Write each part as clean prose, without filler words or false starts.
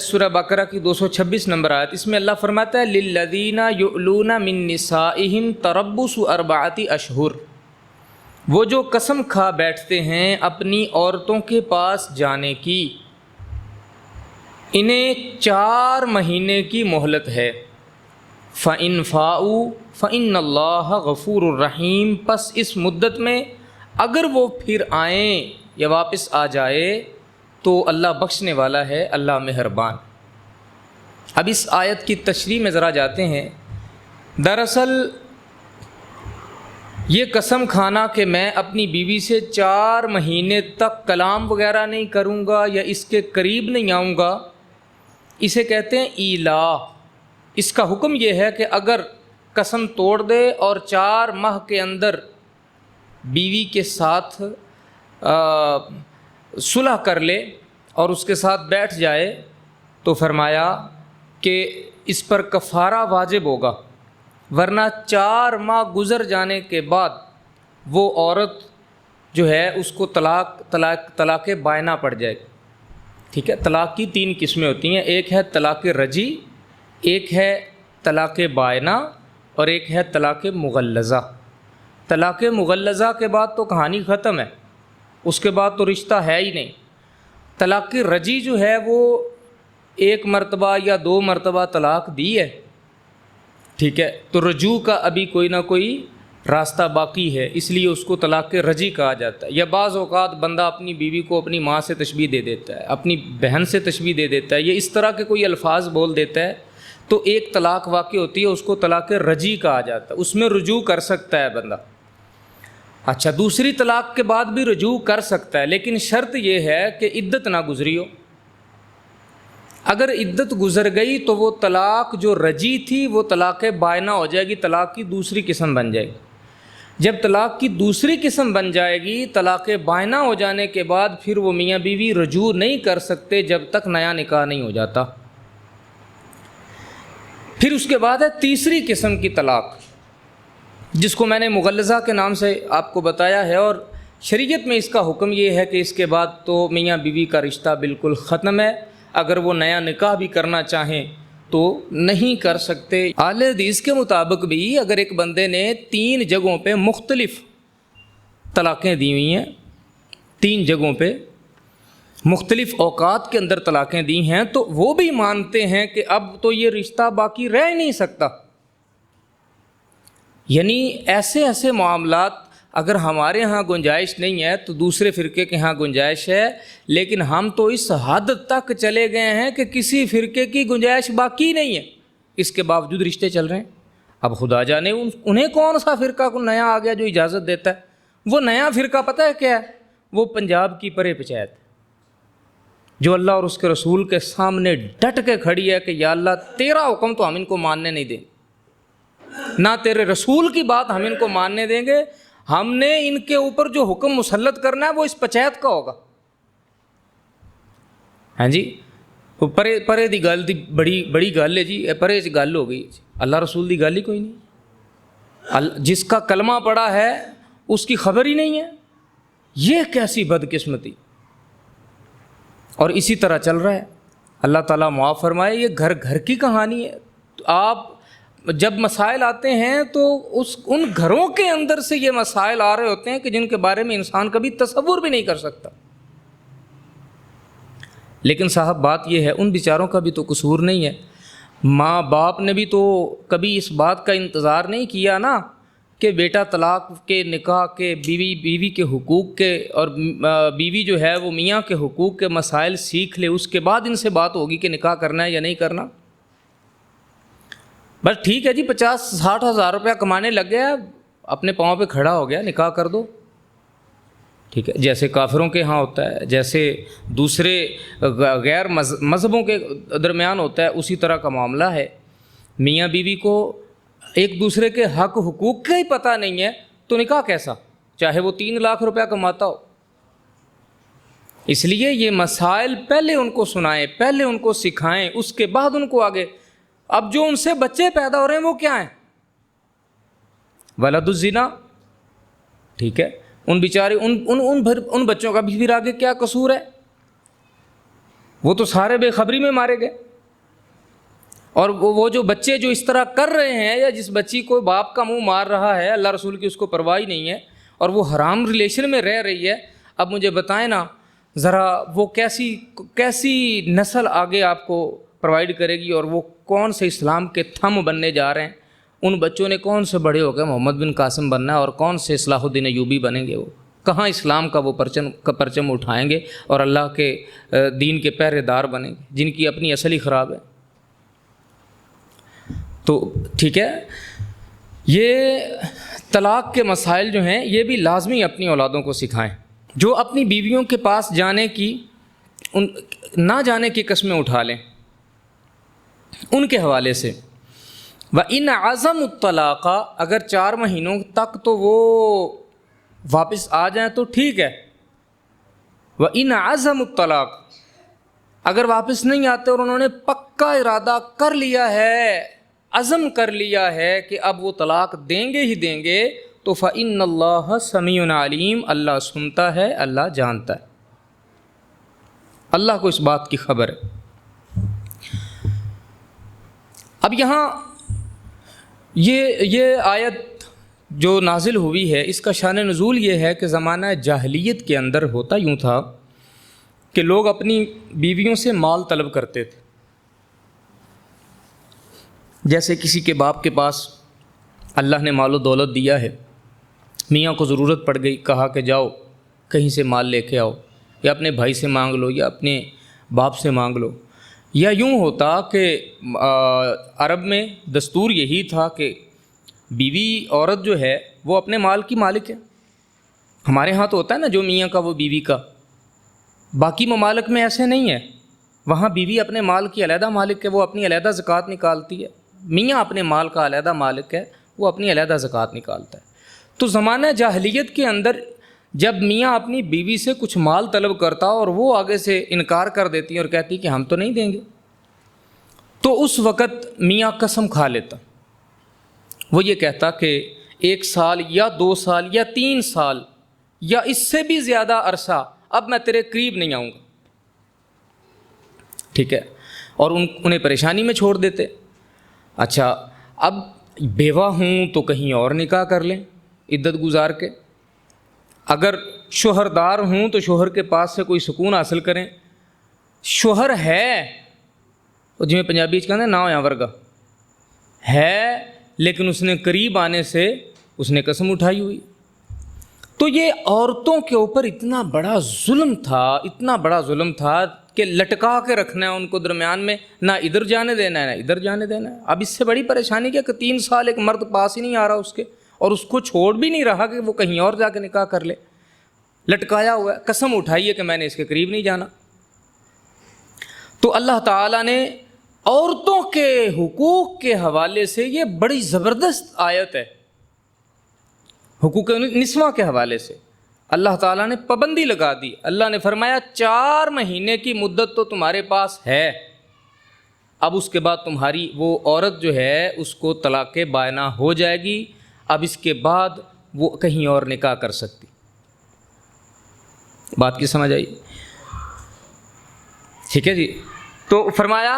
سورہ بقرہ کی 226 نمبر آیت، اس میں اللہ فرماتا ہے للذین یؤلون من نسائہم تربص اربعۃ اشہر، وہ جو قسم کھا بیٹھتے ہیں اپنی عورتوں کے پاس جانے کی، انہیں 4 مہینے کی مہلت ہے۔ فَإِنْ فَاءُوا فَإِنَّ اللَّهَ غَفُورٌ رَحِيمٌ، پس اس مدت میں اگر وہ پھر آئیں یا واپس آ جائے تو اللہ بخشنے والا ہے، اللہ مہربان۔ اب اس آیت کی تشریح میں ذرا جاتے ہیں۔ دراصل یہ قسم کھانا کہ میں اپنی بیوی سے 4 مہینے تک کلام وغیرہ نہیں کروں گا یا اس کے قریب نہیں آؤں گا، اسے کہتے ہیں ایلا۔ اس کا حکم یہ ہے کہ اگر قسم توڑ دے اور 4 ماہ کے اندر بیوی کے ساتھ صلح کر لے اور اس کے ساتھ بیٹھ جائے تو فرمایا کہ اس پر کفارہ واجب ہوگا، ورنہ 4 ماہ گزر جانے کے بعد وہ عورت جو ہے اس کو طلاق بائنہ پڑ جائے گی۔ ٹھیک ہے، طلاق کی 3 قسمیں ہوتی ہیں، ایک ہے طلاق رجعی، ایک ہے طلاق بائنہ اور ایک ہے طلاق مغلظہ۔ طلاق مغلظہ کے بعد تو کہانی ختم ہے، اس کے بعد تو رشتہ ہے ہی نہیں۔ طلاق رجعی جو ہے وہ 1 مرتبہ یا 2 مرتبہ طلاق دی ہے، ٹھیک ہے، تو رجوع کا ابھی کوئی نہ کوئی راستہ باقی ہے، اس لیے اس کو طلاق رجعی کہا جاتا ہے۔ یا بعض اوقات بندہ اپنی بیوی کو اپنی ماں سے تشبیہ دے دیتا ہے، اپنی بہن سے تشبیہ دے دیتا ہے، یا اس طرح کے کوئی الفاظ بول دیتا ہے تو ایک طلاق واقع ہوتی ہے، اس کو طلاق رجعی کہا جاتا ہے، اس میں رجوع کر سکتا ہے بندہ۔ اچھا، دوسری طلاق کے بعد بھی رجوع کر سکتا ہے، لیکن شرط یہ ہے کہ عدت نہ گزری ہو۔ اگر عدت گزر گئی تو وہ طلاق جو رجعی تھی وہ طلاق بائنہ ہو جائے گی، طلاق کی دوسری قسم بن جائے گی۔ جب طلاق کی دوسری قسم بن جائے گی، طلاق بائنہ ہو جانے کے بعد پھر وہ میاں بیوی رجوع نہیں کر سکتے جب تک نیا نکاح نہیں ہو جاتا۔ پھر اس کے بعد ہے تیسری قسم کی طلاق، جس کو میں نے مغلظہ کے نام سے آپ کو بتایا ہے، اور شریعت میں اس کا حکم یہ ہے کہ اس کے بعد تو میاں بیوی کا رشتہ بالکل ختم ہے، اگر وہ نیا نکاح بھی کرنا چاہیں تو نہیں کر سکتے۔ اہل حدیث کے مطابق بھی اگر ایک بندے نے 3 جگہوں پہ مختلف طلاقیں دی ہوئی ہیں، 3 جگہوں پہ مختلف اوقات کے اندر طلاقیں دی ہیں، تو وہ بھی مانتے ہیں کہ اب تو یہ رشتہ باقی رہ ہی نہیں سکتا۔ یعنی ایسے معاملات اگر ہمارے ہاں گنجائش نہیں ہے تو دوسرے فرقے کے ہاں گنجائش ہے، لیکن ہم تو اس حد تک چلے گئے ہیں کہ کسی فرقے کی گنجائش باقی نہیں ہے، اس کے باوجود رشتے چل رہے ہیں۔ اب خدا جانے انہیں کون سا فرقہ کو نیا آ گیا جو اجازت دیتا ہے۔ وہ نیا فرقہ پتہ ہے کیا ہے؟ وہ پنجاب کی پرے پنچایت، جو اللہ اور اس کے رسول کے سامنے ڈٹ کے کھڑی ہے کہ یا اللہ تیرا حکم تو ہم ان کو ماننے نہیں دیں، نہ تیرے رسول کی بات ہم ان کو ماننے دیں گے، ہم نے ان کے اوپر جو حکم مسلط کرنا ہے وہ اس پنچایت کا ہوگا۔ ہاں جی، وہ پرے دی گل دی بڑی گل ہے جی، پرے چ گل ہو گئی، اللہ رسول دی گل ہی کوئی نہیں، جس کا کلمہ پڑا ہے اس کی خبر ہی نہیں ہے۔ یہ کیسی بدقسمتی! اور اسی طرح چل رہا ہے۔ اللہ تعالیٰ معاف فرمائے، یہ گھر کی کہانی ہے۔ آپ جب مسائل آتے ہیں تو ان گھروں کے اندر سے یہ مسائل آ رہے ہوتے ہیں کہ جن کے بارے میں انسان کبھی تصور بھی نہیں کر سکتا۔ لیکن صاحب بات یہ ہے، ان بیچاروں کا بھی تو قصور نہیں ہے۔ ماں باپ نے بھی تو کبھی اس بات کا انتظار نہیں کیا نا کہ بیٹا طلاق کے، نکاح کے، بیوی کے حقوق کے، اور بیوی جو ہے وہ میاں کے حقوق کے مسائل سیکھ لے، اس کے بعد ان سے بات ہوگی کہ نکاح کرنا ہے یا نہیں کرنا۔ بس ٹھیک ہے جی، 50-60 ہزار روپیہ کمانے لگ گیا، اپنے پاؤں پہ کھڑا ہو گیا، نکاح کر دو، ٹھیک ہے، جیسے کافروں کے ہاں ہوتا ہے، جیسے دوسرے غیر مذہبوں کے درمیان ہوتا ہے، اسی طرح کا معاملہ ہے۔ میاں بیوی کو ایک دوسرے کے حق حقوق کا ہی پتہ نہیں ہے تو نکاح کیسا، چاہے وہ 3 لاکھ روپیہ کماتا ہو۔ اس لیے یہ مسائل پہلے ان کو سنائیں، پہلے ان کو سکھائیں، اس کے بعد ان کو آگے۔ اب جو ان سے بچے پیدا ہو رہے ہیں وہ کیا ہیں؟ ولد الزنا، ٹھیک ہے، ان بیچارے ان بچوں کا بھی پھر آگے کیا قصور ہے؟ وہ تو سارے بے خبری میں مارے گئے. اور وہ جو بچے جو اس طرح کر رہے ہیں، یا جس بچی کو باپ کا منہ مار رہا ہے، اللہ رسول کی اس کو پرواہ نہیں ہے، اور وہ حرام ریلیشن میں رہ رہی ہے، اب مجھے بتائیں نا ذرا وہ کیسی نسل آگے آپ کو پرووائڈ کرے گی، اور وہ کون سے اسلام کے تھم بننے جا رہے ہیں. ان بچوں نے کون سے بڑے ہو کے محمد بن قاسم بننا ہے، اور کون سے صلاح الدین ایوبی بنیں گے؟ وہ کہاں اسلام کا وہ پرچم اٹھائیں گے اور اللہ کے دین کے پہرے دار بنیں گے، جن کی اپنی اصل ہی خراب ہے. تو ٹھیک ہے، یہ طلاق کے مسائل جو ہیں یہ بھی لازمی اپنی اولادوں کو سکھائیں. جو اپنی بیویوں کے پاس نہ جانے کی قسمیں اٹھا لیں ان کے حوالے سے. وَإِنْ عَزَمُوا الطَّلَاقَ، اگر 4 مہینوں تک تو وہ واپس آ جائیں تو ٹھیک ہے. وَإِنْ عَزَمُوا الطَّلَاقَ، اگر واپس نہیں آتے اور انہوں نے پکا ارادہ کر لیا ہے، عزم کر لیا ہے کہ اب وہ طلاق دیں گے ہی دیں گے، تو فَإِنَّ اللَّهَ سَمِيعٌ عَلِيمٌ، اللہ سنتا ہے، اللہ جانتا ہے، اللہ کو اس بات کی خبر ہے. اب یہاں یہ آیت جو نازل ہوئی ہے، اس کا شان نزول یہ ہے کہ زمانہ جاہلیت کے اندر ہوتا یوں تھا کہ لوگ اپنی بیویوں سے مال طلب کرتے تھے. جیسے کسی کے باپ کے پاس اللہ نے مال و دولت دیا ہے، میاں کو ضرورت پڑ گئی، کہا کہ جاؤ کہیں سے مال لے کے آؤ، یا اپنے بھائی سے مانگ لو یا اپنے باپ سے مانگ لو. یا یوں ہوتا کہ عرب میں دستور یہی تھا کہ بیوی عورت جو ہے وہ اپنے مال کی مالک ہے. ہمارے ہاں تو ہوتا ہے نا جو میاں کا وہ بیوی کا، باقی ممالک میں ایسے نہیں ہے. وہاں بیوی اپنے مال کی علیحدہ مالک ہے، وہ اپنی علیحدہ زکوٰۃ نکالتی ہے. میاں اپنے مال کا علیحدہ مالک ہے، وہ اپنی علیحدہ زکوٰۃ نکالتا ہے. تو زمانہ جاہلیت کے اندر جب میاں اپنی بیوی سے کچھ مال طلب کرتا اور وہ آگے سے انکار کر دیتی اور کہتی کہ ہم تو نہیں دیں گے، تو اس وقت میاں قسم کھا لیتا. وہ یہ کہتا کہ 1 سال یا 2 سال یا 3 سال یا اس سے بھی زیادہ عرصہ اب میں تیرے قریب نہیں آؤں گا. ٹھیک ہے، اور انہیں پریشانی میں چھوڑ دیتے. اچھا، اب بیوہ ہوں تو کہیں اور نکاح کر لیں عدت گزار کے. اگر شوہردار ہوں تو شوہر کے پاس سے کوئی سکون حاصل کریں. شوہر ہے جی پنجابی کہتے ہیں نہ ہویا ورگا ہے، لیکن اس نے قریب آنے سے اس نے قسم اٹھائی ہوئی. تو یہ عورتوں کے اوپر اتنا بڑا ظلم تھا کہ لٹکا کے رکھنا ہے ان کو درمیان میں، نہ ادھر جانے دینا ہے نہ ادھر جانے دینا ہے. اب اس سے بڑی پریشانی کیا کہ 3 سال ایک مرد پاس ہی نہیں آ رہا اس کے، اور اس کو چھوڑ بھی نہیں رہا کہ وہ کہیں اور جا کے نکاح کر لے. لٹکایا ہوا ہے، قسم اٹھائی ہے کہ میں نے اس کے قریب نہیں جانا. تو اللہ تعالیٰ نے عورتوں کے حقوق کے حوالے سے یہ بڑی زبردست آیت ہے. حقوق نسواں کے حوالے سے اللہ تعالیٰ نے پابندی لگا دی. اللہ نے فرمایا 4 مہینے کی مدت تو تمہارے پاس ہے، اب اس کے بعد تمہاری وہ عورت جو ہے اس کو طلاق بائنہ ہو جائے گی. اب اس کے بعد وہ کہیں اور نکاح کر سکتی. بات کی سمجھ آئی؟ ٹھیک ہے جی. تو فرمایا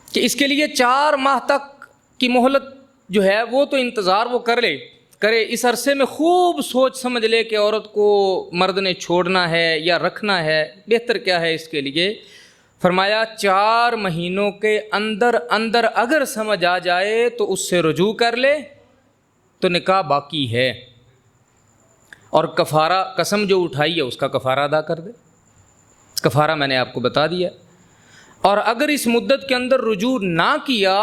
کہ اس کے لیے 4 ماہ تک کی مہلت جو ہے وہ تو انتظار وہ کرے. اس عرصے میں خوب سوچ سمجھ لے کہ عورت کو مرد نے چھوڑنا ہے یا رکھنا ہے، بہتر کیا ہے اس کے لیے. فرمایا 4 مہینوں کے اندر اگر سمجھ آ جائے تو اس سے رجوع کر لے تو نکاح باقی ہے، اور کفارہ قسم جو اٹھائی ہے اس کا کفارہ ادا کر دے. کفارہ میں نے آپ کو بتا دیا. اور اگر اس مدت کے اندر رجوع نہ کیا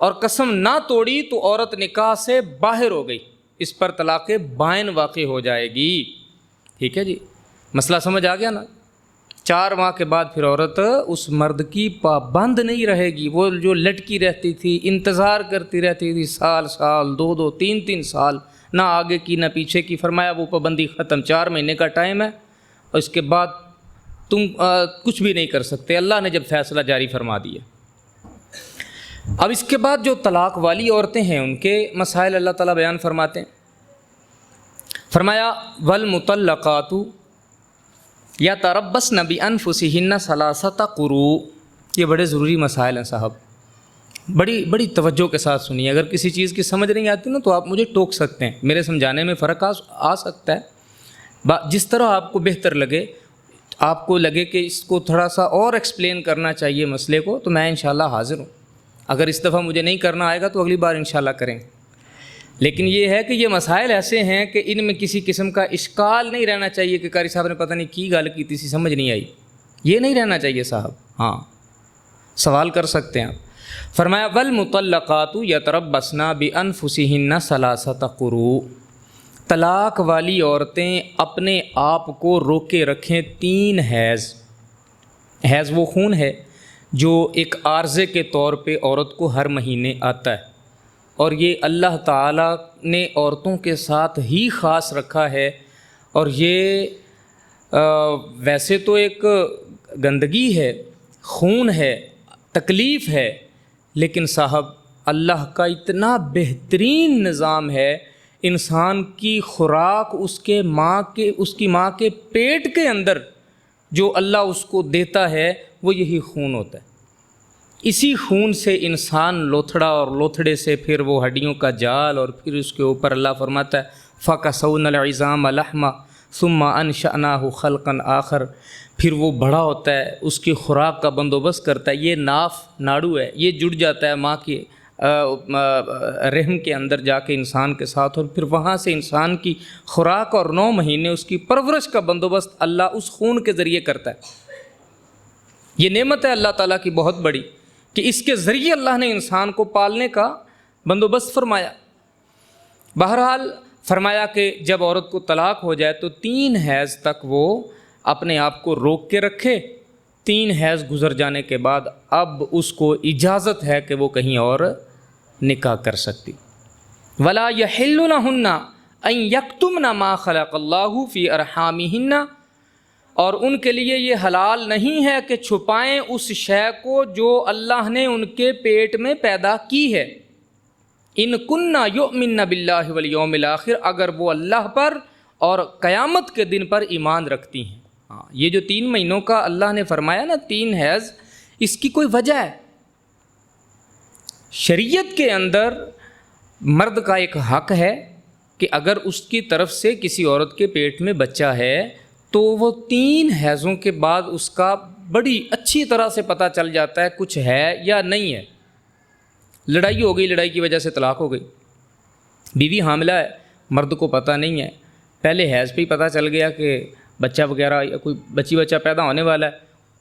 اور قسم نہ توڑی تو عورت نکاح سے باہر ہو گئی، اس پر طلاق بائن واقع ہو جائے گی. ٹھیک ہے جی، مسئلہ سمجھ آ گیا نا. 4 ماہ کے بعد پھر عورت اس مرد کی پابند نہیں رہے گی. وہ جو لٹکی رہتی تھی، انتظار کرتی رہتی تھی، سال 2 3 سال، نہ آگے کی نہ پیچھے کی. فرمایا وہ پابندی ختم، 4 مہینے کا ٹائم ہے، اور اس کے بعد تم کچھ بھی نہیں کر سکتے. اللہ نے جب فیصلہ جاری فرما دیا. اب اس کے بعد جو طلاق والی عورتیں ہیں ان کے مسائل اللہ تعالیٰ بیان فرماتے ہیں. فرمایا والمطلقات یتربصن بانفسہن ثلاثۃ قروء، یہ بڑے ضروری مسائل ہیں صاحب، بڑی توجہ کے ساتھ سنیے۔ اگر کسی چیز کی سمجھ نہیں آتی نا تو آپ مجھے ٹوک سکتے ہیں، میرے سمجھانے میں فرق آ سکتا ہے، جس طرح آپ کو بہتر لگے، آپ کو لگے کہ اس کو تھوڑا سا اور ایکسپلین کرنا چاہیے مسئلے کو، تو میں انشاءاللہ حاضر ہوں۔ اگر اس دفعہ مجھے نہیں کرنا آئے گا تو اگلی بار انشاءاللہ کریں۔ لیکن یہ ہے کہ یہ مسائل ایسے ہیں کہ ان میں کسی قسم کا اشکال نہیں رہنا چاہیے کہ قاری صاحب نے پتہ نہیں کی گل کی تھی سی سمجھ نہیں آئی، یہ نہیں رہنا چاہیے صاحب۔ ہاں سوال کر سکتے ہیں آپ۔ فرمایا والمطلقات یتربصن بانفسہن ثلاثۃ قروء، طلاق والی عورتیں اپنے آپ کو روکے رکھیں 3 حیض۔ حیض وہ خون ہے جو ایک عارضے کے طور پہ عورت کو ہر مہینے آتا ہے، اور یہ اللہ تعالیٰ نے عورتوں کے ساتھ ہی خاص رکھا ہے، اور یہ ویسے تو ایک گندگی ہے، خون ہے، تکلیف ہے، لیکن صاحب اللہ کا اتنا بہترین نظام ہے، انسان کی خوراک اس کی ماں کے پیٹ کے اندر جو اللہ اس کو دیتا ہے وہ یہی خون ہوتا ہے۔ اسی خون سے انسان لوتھڑا، اور لوتھڑے سے پھر وہ ہڈیوں کا جال، اور پھر اس کے اوپر اللہ فرماتا ہے فَكَسَوْنَا الْعِظَامَ لَحْمًا ثُمَّ أَنشَأْنَاهُ خَلْقًا آخر، پھر وہ بڑا ہوتا ہے، اس کی خوراک کا بندوبست کرتا ہے، یہ ناف ناڑو ہے، یہ جڑ جاتا ہے ماں کے رحم کے اندر جا کے انسان کے ساتھ، اور پھر وہاں سے انسان کی خوراک اور 9 مہینے اس کی پرورش کا بندوبست اللہ اس خون کے ذریعے کرتا ہے۔ یہ نعمت ہے اللہ تعالیٰ کی بہت بڑی کہ اس کے ذریعے اللہ نے انسان کو پالنے کا بندوبست فرمایا۔ بہرحال فرمایا کہ جب عورت کو طلاق ہو جائے تو 3 حیض تک وہ اپنے آپ کو روک کے رکھے، 3 حیض گزر جانے کے بعد اب اس کو اجازت ہے کہ وہ کہیں اور نکاح کر سکتی۔ وَلَا يَحِلُّ لَهُنَّ أَن يَكْتُمْنَ مَا خَلَقَ اللَّهُ فِي أَرْحَامِهِنَّ، اور ان کے لیے یہ حلال نہیں ہے کہ چھپائیں اس شے کو جو اللہ نے ان کے پیٹ میں پیدا کی ہے۔ ان کننا یؤمن باللہ والیوم الآخر، اگر وہ اللہ پر اور قیامت کے دن پر ایمان رکھتی ہیں۔ ہاں یہ جو 3 مہینوں کا اللہ نے فرمایا نا 3 حیض، اس کی کوئی وجہ ہے؟ شریعت کے اندر مرد کا ایک حق ہے کہ اگر اس کی طرف سے کسی عورت کے پیٹ میں بچہ ہے تو وہ 3 حیضوں کے بعد اس کا بڑی اچھی طرح سے پتہ چل جاتا ہے کچھ ہے یا نہیں ہے۔ لڑائی ہو گئی، لڑائی کی وجہ سے طلاق ہو گئی، بیوی حاملہ ہے، مرد کو پتہ نہیں ہے، پہلے حیض پہ ہی پتہ چل گیا کہ بچہ وغیرہ یا کوئی بچہ پیدا ہونے والا ہے،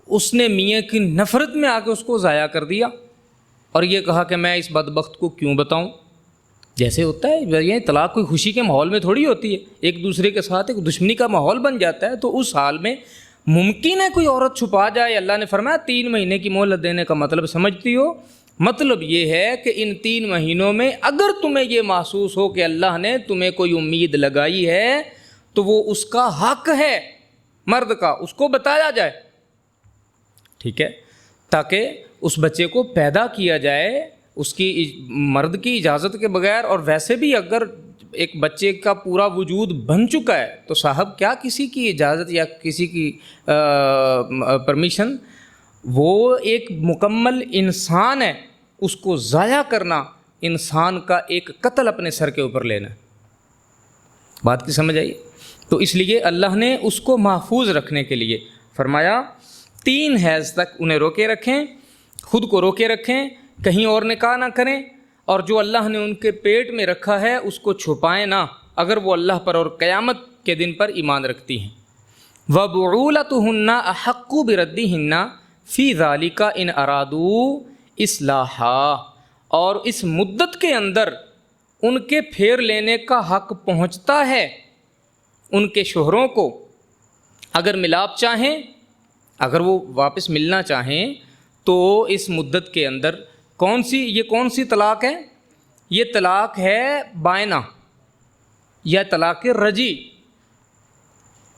اس نے میاں کی نفرت میں آ کے اس کو ضائع کر دیا اور یہ کہا کہ میں اس بدبخت کو کیوں بتاؤں۔ جیسے ہوتا ہے یہ طلاق کوئی خوشی کے ماحول میں تھوڑی ہوتی ہے، ایک دوسرے کے ساتھ ایک دشمنی کا ماحول بن جاتا ہے، تو اس حال میں ممکن ہے کوئی عورت چھپا جائے۔ اللہ نے فرمایا 3 مہینے کی مہلت دینے کا مطلب سمجھتی ہو؟ مطلب یہ ہے کہ ان 3 مہینوں میں اگر تمہیں یہ محسوس ہو کہ اللہ نے تمہیں کوئی امید لگائی ہے تو وہ اس کا حق ہے، مرد کا، اس کو بتایا جائے، ٹھیک ہے، تاکہ اس بچے کو پیدا کیا جائے اس کی مرد کی اجازت کے بغیر۔ اور ویسے بھی اگر ایک بچے کا پورا وجود بن چکا ہے تو صاحب کیا کسی کی اجازت یا کسی کی پرمیشن، وہ ایک مکمل انسان ہے، اس کو ضائع کرنا انسان کا ایک قتل اپنے سر کے اوپر لینا ہے۔ بات کی سمجھ آئی؟ تو اس لیے اللہ نے اس کو محفوظ رکھنے کے لیے فرمایا 3 حیض تک انہیں روکے رکھیں، خود کو روکے رکھیں، کہیں اور نکاح نہ کریں، اور جو اللہ نے ان کے پیٹ میں رکھا ہے اس کو چھپائیں نہ، اگر وہ اللہ پر اور قیامت کے دن پر ایمان رکھتی ہیں۔ وَبُعُولَتُهُنَّ أَحَقُّ بِرَدِّهِنَّ فِي ذَلِكَ إِنْ أَرَادُوا إِصْلَاحًا، اور اس مدت کے اندر ان کے پھیر لینے کا حق پہنچتا ہے ان کے شوہروں کو، اگر ملاپ چاہیں، اگر وہ واپس ملنا چاہیں تو اس مدت کے اندر کون سی طلاق ہے؟ یہ طلاق ہے بائنہ یا طلاق رجی۔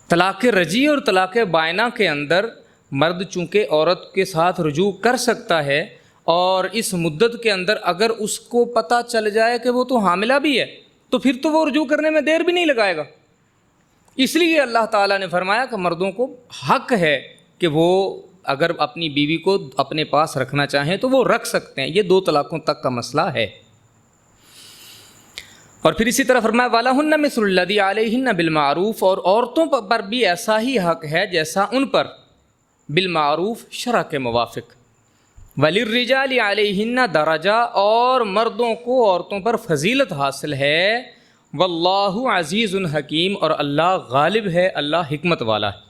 طلاق رجی اور طلاق بائنہ کے اندر مرد چونکہ عورت کے ساتھ رجوع کر سکتا ہے، اور اس مدت کے اندر اگر اس کو پتہ چل جائے کہ وہ تو حاملہ بھی ہے تو پھر تو وہ رجوع کرنے میں دیر بھی نہیں لگائے گا۔ اس لیے اللہ تعالیٰ نے فرمایا کہ مردوں کو حق ہے کہ وہ اگر اپنی بیوی کو اپنے پاس رکھنا چاہیں تو وہ رکھ سکتے ہیں، یہ 2 طلاقوں تک کا مسئلہ ہے۔ اور پھر اسی طرح فرمایا وَلَهُنَّ مِثْلُ الَّذِي عَلَيْهِنَّ بِالْمَعْرُوفِ، اور عورتوں پر بھی ایسا ہی حق ہے جیسا ان پر بالمعروف شرع کے موافق۔ وَلِلرِّجَالِ عَلَيْهِنَّ دَرَجَةٌ، اور مردوں کو عورتوں پر فضیلت حاصل ہے۔ وَاللَّهُ عَزِيزٌ حکیم، اور اللہ غالب ہے، اللہ حکمت والا ہے۔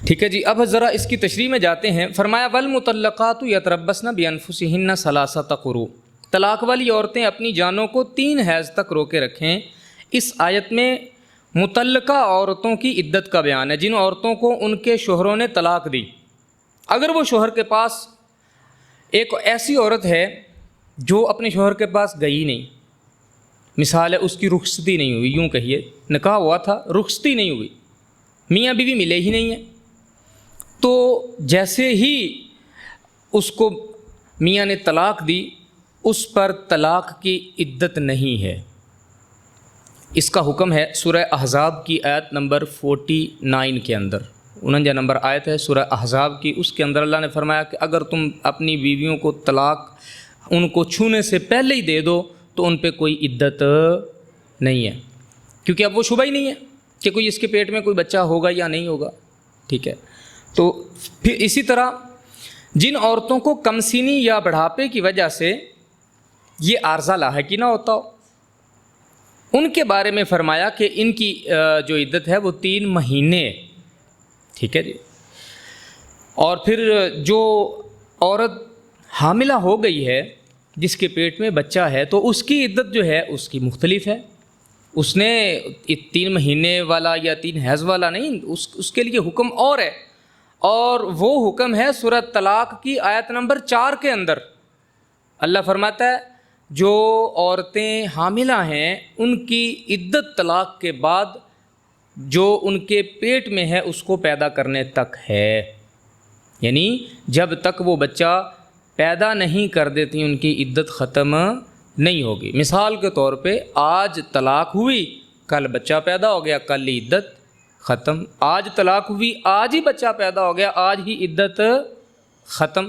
ٹھیک ہے جی، اب ذرا اس کی تشریح میں جاتے ہیں۔ فرمایا وَالْمُطَلَّقَاتُ يَتَرَبَّصْنَ بِأَنفُسِهِنَّ 3 قُرُوء، طلاق والی عورتیں اپنی جانوں کو 3 حیض تک روکے رکھیں۔ اس آیت میں متعلقہ عورتوں کی عدت کا بیان ہے، جن عورتوں کو ان کے شوہروں نے طلاق دی۔ اگر وہ شوہر کے پاس، ایک ایسی عورت ہے جو اپنے شوہر کے پاس گئی نہیں، مثال ہے اس کی رخصتی نہیں ہوئی، یوں کہیے نکاح ہوا تھا، رخصتی نہیں ہوئی، میاں بیوی ملے ہی نہیں ہیں، تو جیسے ہی اس کو میاں نے طلاق دی، اس پر طلاق کی عدت نہیں ہے۔ اس کا حکم ہے سورہ احزاب کی آیت نمبر 49 کے اندر، 49 نمبر آیت ہے سورہ احزاب کی، اس کے اندر اللہ نے فرمایا کہ اگر تم اپنی بیویوں کو طلاق ان کو چھونے سے پہلے ہی دے دو تو ان پہ کوئی عدت نہیں ہے، کیونکہ اب وہ شبہ ہی نہیں ہے کہ کوئی اس کے پیٹ میں کوئی بچہ ہوگا یا نہیں ہوگا۔ ٹھیک ہے، تو پھر اسی طرح جن عورتوں کو کمسینی یا بڑھاپے کی وجہ سے یہ عارضہ لاحق ہی نہ ہوتا ہو، ان کے بارے میں فرمایا کہ ان کی جو عدت ہے وہ 3 مہینے۔ ٹھیک ہے جی، اور پھر جو عورت حاملہ ہو گئی ہے جس کے پیٹ میں بچہ ہے تو اس کی عدت جو ہے اس کی مختلف ہے، اس نے 3 مہینے والا یا 3 حیض والا نہیں، اس کے لیے حکم اور ہے، اور وہ حکم ہے سورہ طلاق کی آیت نمبر 4 کے اندر۔ اللہ فرماتا ہے جو عورتیں حاملہ ہیں ان کی عدت طلاق کے بعد جو ان کے پیٹ میں ہے اس کو پیدا کرنے تک ہے، یعنی جب تک وہ بچہ پیدا نہیں کر دیتی ان کی عدت ختم نہیں ہوگی۔ مثال کے طور پہ آج طلاق ہوئی، کل بچہ پیدا ہو گیا، کل ہی عدت ختم۔ آج طلاق ہوئی، آج ہی بچہ پیدا ہو گیا، آج ہی عدت ختم۔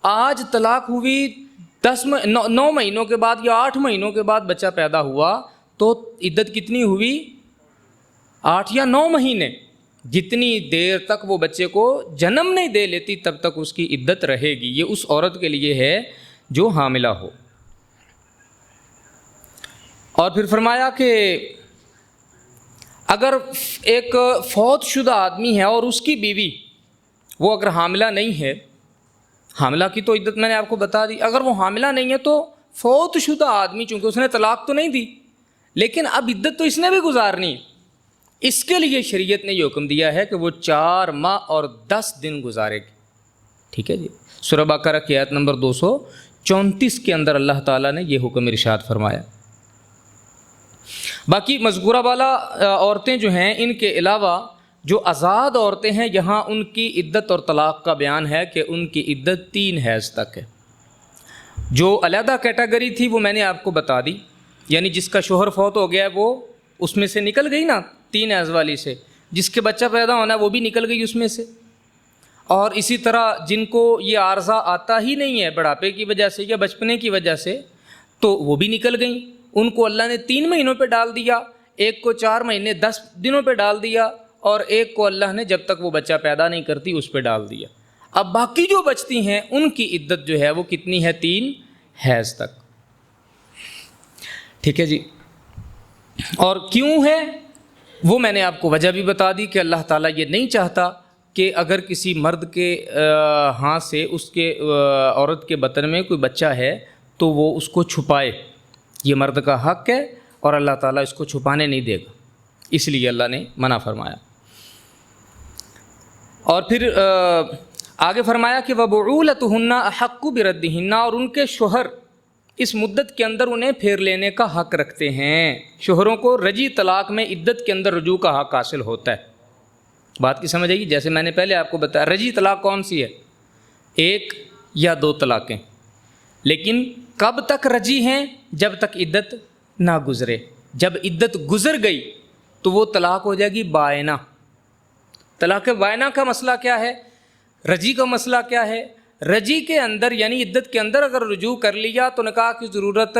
آج طلاق ہوئی 9 مہینوں کے بعد یا 8 مہینوں کے بعد بچہ پیدا ہوا تو عدت کتنی ہوئی؟ 8 یا 9 مہینے۔ جتنی دیر تک وہ بچے کو جنم نہیں دے لیتی تب تک اس کی عدت رہے گی۔ یہ اس عورت کے لیے ہے جو حاملہ ہو۔ اور پھر فرمایا کہ اگر ایک فوت شدہ آدمی ہے اور اس کی بیوی وہ اگر حاملہ نہیں ہے، حاملہ کی تو عدت میں نے آپ کو بتا دی، اگر وہ حاملہ نہیں ہے تو فوت شدہ آدمی چونکہ اس نے طلاق تو نہیں دی لیکن اب عدت تو اس نے بھی گزارنی ہے، اس کے لیے شریعت نے یہ حکم دیا ہے کہ وہ 4 ماہ اور 10 دن گزارے گی۔ ٹھیک ہے جی، سورہ بقرہ کی آیت نمبر 234 کے اندر اللہ تعالیٰ نے یہ حکم ارشاد فرمایا۔ باقی مذکورہ والا عورتیں جو ہیں ان کے علاوہ جو آزاد عورتیں ہیں یہاں ان کی عدت اور طلاق کا بیان ہے کہ ان کی عدت 3 حیض تک ہے۔ جو علیحدہ کیٹیگری تھی وہ میں نے آپ کو بتا دی، یعنی جس کا شوہر فوت ہو گیا ہے وہ اس میں سے نکل گئی نا 3 حیض والی سے، جس کے بچہ پیدا ہونا ہے وہ بھی نکل گئی اس میں سے، اور اسی طرح جن کو یہ عارضہ آتا ہی نہیں ہے بڑھاپے کی وجہ سے یا بچپنے کی وجہ سے تو وہ بھی نکل گئیں، ان کو اللہ نے 3 مہینوں پہ ڈال دیا، ایک کو 4 مہینے 10 دنوں پہ ڈال دیا اور ایک کو اللہ نے جب تک وہ بچہ پیدا نہیں کرتی اس پہ ڈال دیا۔ اب باقی جو بچتی ہیں ان کی عدت جو ہے وہ کتنی ہے؟ 3 حیض تک۔ ٹھیک ہے جی، اور کیوں ہے وہ میں نے آپ کو وجہ بھی بتا دی کہ اللہ تعالیٰ یہ نہیں چاہتا کہ اگر کسی مرد کے ہاں سے اس کے عورت کے بطن میں کوئی بچہ ہے تو وہ اس کو چھپائے، یہ مرد کا حق ہے اور اللہ تعالیٰ اس کو چھپانے نہیں دے گا، اس لیے اللہ نے منع فرمایا۔ اور پھر آگے فرمایا کہ وَبُعُولَتُهُنَّ أَحَقُّ بِرَدِّهِنَّ، اور ان کے شوہر اس مدت کے اندر انہیں پھیر لینے کا حق رکھتے ہیں۔ شوہروں کو رجی طلاق میں عدت کے اندر رجوع کا حق حاصل ہوتا ہے۔ بات کی سمجھ آئی گی؟ جیسے میں نے پہلے آپ کو بتایا رجی طلاق کون سی ہے؟ 1 یا 2 طلاقیں، لیکن کب تک رجی ہیں؟ جب تک عدت نہ گزرے۔ جب عدت گزر گئی تو وہ طلاق ہو جائے گی بائنہ۔ طلاق بائنہ کا مسئلہ کیا ہے؟ رجی کا مسئلہ کیا ہے؟ رجی کے اندر یعنی عدت کے اندر اگر رجوع کر لیا تو نکاح کی ضرورت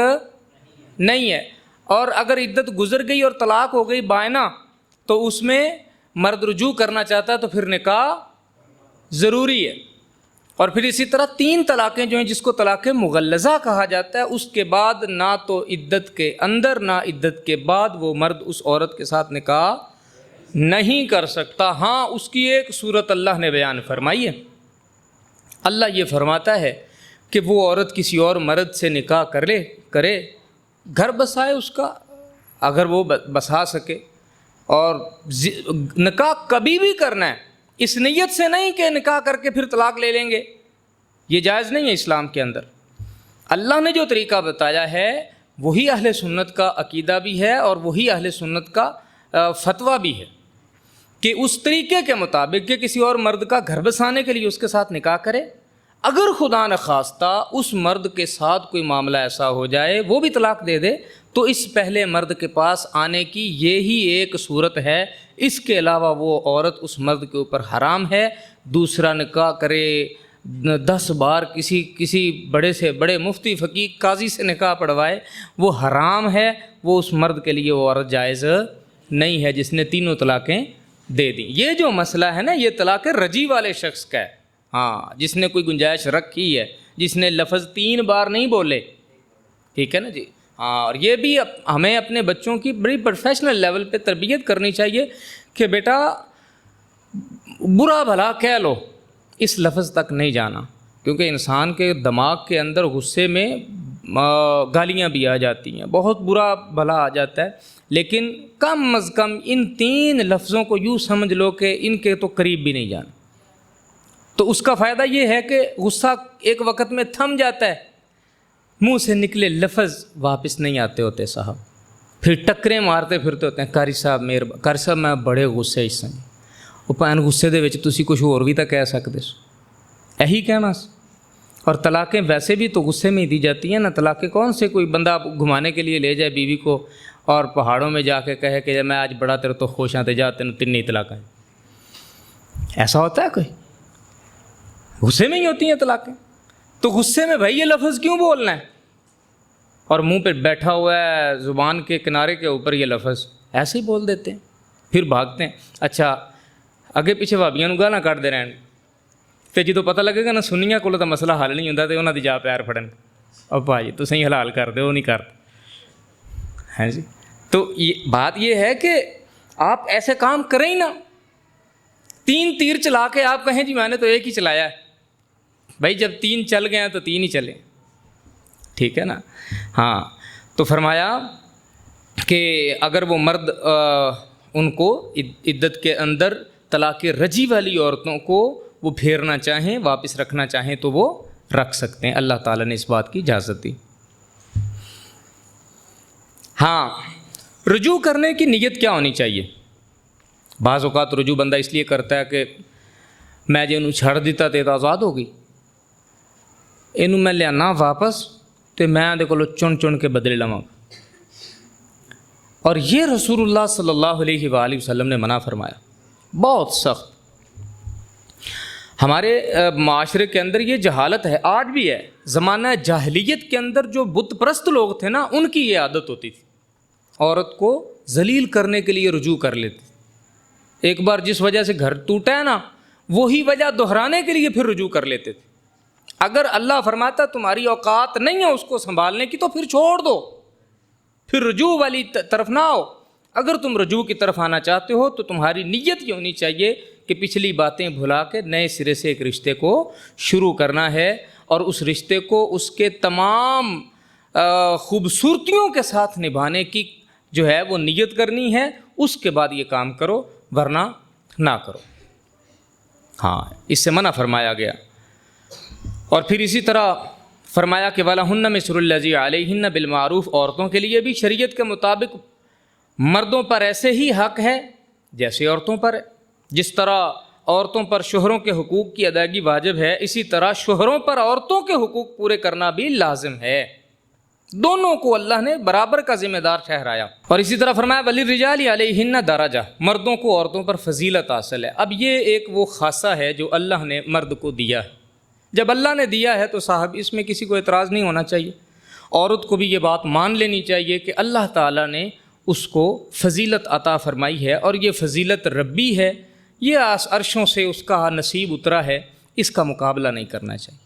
نہیں ہے، اور اگر عدت گزر گئی اور طلاق ہو گئی بائنہ تو اس میں مرد رجوع کرنا چاہتا ہے تو پھر نکاح ضروری ہے۔ اور پھر اسی طرح 3 طلاقیں جو ہیں جس کو طلاق مغلظہ کہا جاتا ہے، اس کے بعد نہ تو عدت کے اندر نہ عدت کے بعد وہ مرد اس عورت کے ساتھ نکاح نہیں کر سکتا۔ ہاں، اس کی ایک صورت اللہ نے بیان فرمائی ہے۔ اللہ یہ فرماتا ہے کہ وہ عورت کسی اور مرد سے نکاح کرے، گھر بسائے اس کا اگر وہ بسا سکے، اور نکاح کبھی بھی کرنا ہے، اس نیت سے نہیں کہ نکاح کر کے پھر طلاق لے لیں گے، یہ جائز نہیں ہے اسلام کے اندر۔ اللہ نے جو طریقہ بتایا ہے وہی اہل سنت کا عقیدہ بھی ہے اور وہی اہل سنت کا فتویٰ بھی ہے کہ اس طریقے کے مطابق کہ کسی اور مرد کا گھر بسانے کے لیے اس کے ساتھ نکاح کرے۔ اگر خدا نخواستہ اس مرد کے ساتھ کوئی معاملہ ایسا ہو جائے وہ بھی طلاق دے دے تو اس پہلے مرد کے پاس آنے کی یہی ایک صورت ہے، اس کے علاوہ وہ عورت اس مرد کے اوپر حرام ہے۔ دوسرا نکاح کرے، 10 بار کسی بڑے سے بڑے مفتی فقیہ قاضی سے نکاح پڑھوائے، وہ حرام ہے، وہ اس مرد کے لیے وہ عورت جائز نہیں ہے جس نے 3 طلاقیں دے دیں۔ یہ جو مسئلہ ہے نا، یہ طلاق رجی والے شخص کا ہے، ہاں، جس نے کوئی گنجائش رکھی ہے، جس نے لفظ 3 بار نہیں بولے، ٹھیک ہے نا جی۔ ہاں، اور یہ بھی ہمیں اپنے بچوں کی بڑی پروفیشنل لیول پہ تربیت کرنی چاہیے کہ بیٹا برا بھلا کہہ لو، اس لفظ تک نہیں جانا، کیونکہ انسان کے دماغ کے اندر غصے میں گالیاں بھی آ جاتی ہیں، بہت برا بھلا آ جاتا ہے، لیکن کم از کم ان 3 لفظوں کو یوں سمجھ لو کہ ان کے تو قریب بھی نہیں جانا۔ تو اس کا فائدہ یہ ہے کہ غصہ ایک وقت میں تھم جاتا ہے، منہ سے نکلے لفظ واپس نہیں آتے ہوتے صاحب، پھر ٹکریں مارتے پھرتے ہوتے ہیں، قاری صاحب میں بڑے غصے اس سمیں، وہ پین غصے دے وچ تسی کچھ اور بھی تو کہہ سکتے سو، یہی کہنا۔ اور طلاقیں ویسے بھی تو غصے میں ہی دی جاتی ہیں نا، طلاقیں کون سے کوئی بندہ گھمانے کے لیے لے جائے بیوی کو اور پہاڑوں میں جا کے کہے کہ میں آج بڑا تیرے تو خوش ہاں تے جا تینوں 3 طلاقیں، ایسا ہوتا ہے کوئی؟ غصے میں ہی ہوتی ہیں طلاقیں۔ تو غصے میں بھائی یہ لفظ کیوں بولنا ہے؟ اور منہ پہ بیٹھا ہوا ہے زبان کے کنارے کے اوپر یہ لفظ ایسے ہی بول دیتے ہیں، پھر بھاگتے ہیں۔ اچھا اگے پیچھے بھابیاں نوں گالاں کڈدے رہن تے جدوں پتہ لگے گا نا سنیاں کولوں تاں مسئلہ حل نہیں ہوندا تے انہاں دی جا پیر پھڑن، او بھائی تسی حلال کر دے، وہ نہیں کرتے ہیں جی۔ تو یہ بات یہ ہے کہ آپ ایسے کام کریں ہی نا، 3 تیر چلا کے آپ کہیں جی میں نے تو ایک ہی چلایا ہے، بھائی جب 3 چل گئے ہیں تو 3 ہی چلیں، ٹھیک ہے نا۔ ہاں، تو فرمایا کہ اگر وہ مرد ان کو عدت کے اندر طلاق رجی والی عورتوں کو وہ پھیرنا چاہیں، واپس رکھنا چاہیں تو وہ رکھ سکتے ہیں، اللہ تعالیٰ نے اس بات کی اجازت دی۔ ہاں، رجوع کرنے کی نیت کیا ہونی چاہیے؟ بعض اوقات رجوع بندہ اس لیے کرتا ہے کہ میں جے انہوں چھڑ دیتا تے آزاد ہو گئی، انہوں میں لیانا واپس تے میں دے کولو چن کے بدلے لواں، اور یہ رسول اللہ صلی اللہ علیہ وآلہ وسلم نے منع فرمایا، بہت سخت۔ ہمارے معاشرے کے اندر یہ جہالت ہے، آج بھی ہے، زمانہ جاہلیت کے اندر جو بت پرست لوگ تھے نا ان کی یہ عادت ہوتی تھی، عورت کو ذلیل کرنے کے لیے رجوع کر لیتے، ایک بار جس وجہ سے گھر ٹوٹا ہے نا وہی وجہ دہرانے کے لیے پھر رجوع کر لیتے تھے۔ اگر اللہ فرماتا تمہاری اوقات نہیں ہے اس کو سنبھالنے کی تو پھر چھوڑ دو، پھر رجوع والی طرف نہ آؤ۔ اگر تم رجوع کی طرف آنا چاہتے ہو تو تمہاری نیت یہ ہونی چاہیے کہ پچھلی باتیں بھلا کے نئے سرے سے ایک رشتے کو شروع کرنا ہے، اور اس رشتے کو اس کے تمام خوبصورتیوں کے ساتھ نبھانے کی جو ہے وہ نیت کرنی ہے، اس کے بعد یہ کام کرو، ورنہ نہ کرو۔ ہاں، اس سے منع فرمایا گیا۔ اور پھر اسی طرح فرمایا کہ وَلَهُنَّ مِثْلُ الَّذِي عَلَيْهِنَّ بِالْمَعْرُوفِ، عورتوں کے لیے بھی شریعت کے مطابق مردوں پر ایسے ہی حق ہے جیسے عورتوں پر ہے، جس طرح عورتوں پر شوہروں کے حقوق کی ادائیگی واجب ہے، اسی طرح شوہروں پر عورتوں کے حقوق پورے کرنا بھی لازم ہے۔ دونوں کو اللہ نے برابر کا ذمہ دار ٹھہرایا۔ اور اسی طرح فرمایا وَلِلرِّجَالِ عَلَيْهِنَّ درجہ، مردوں کو عورتوں پر فضیلت حاصل ہے۔ اب یہ ایک وہ خاصہ ہے جو اللہ نے مرد کو دیا ہے۔ جب اللہ نے دیا ہے تو صاحب اس میں کسی کو اعتراض نہیں ہونا چاہیے۔ عورت کو بھی یہ بات مان لینی چاہیے کہ اللہ تعالیٰ نے اس کو فضیلت عطا فرمائی ہے، اور یہ فضیلت ربی ہے، یہ عرشوں سے اس کا نصیب اترا ہے، اس کا مقابلہ نہیں کرنا چاہیے۔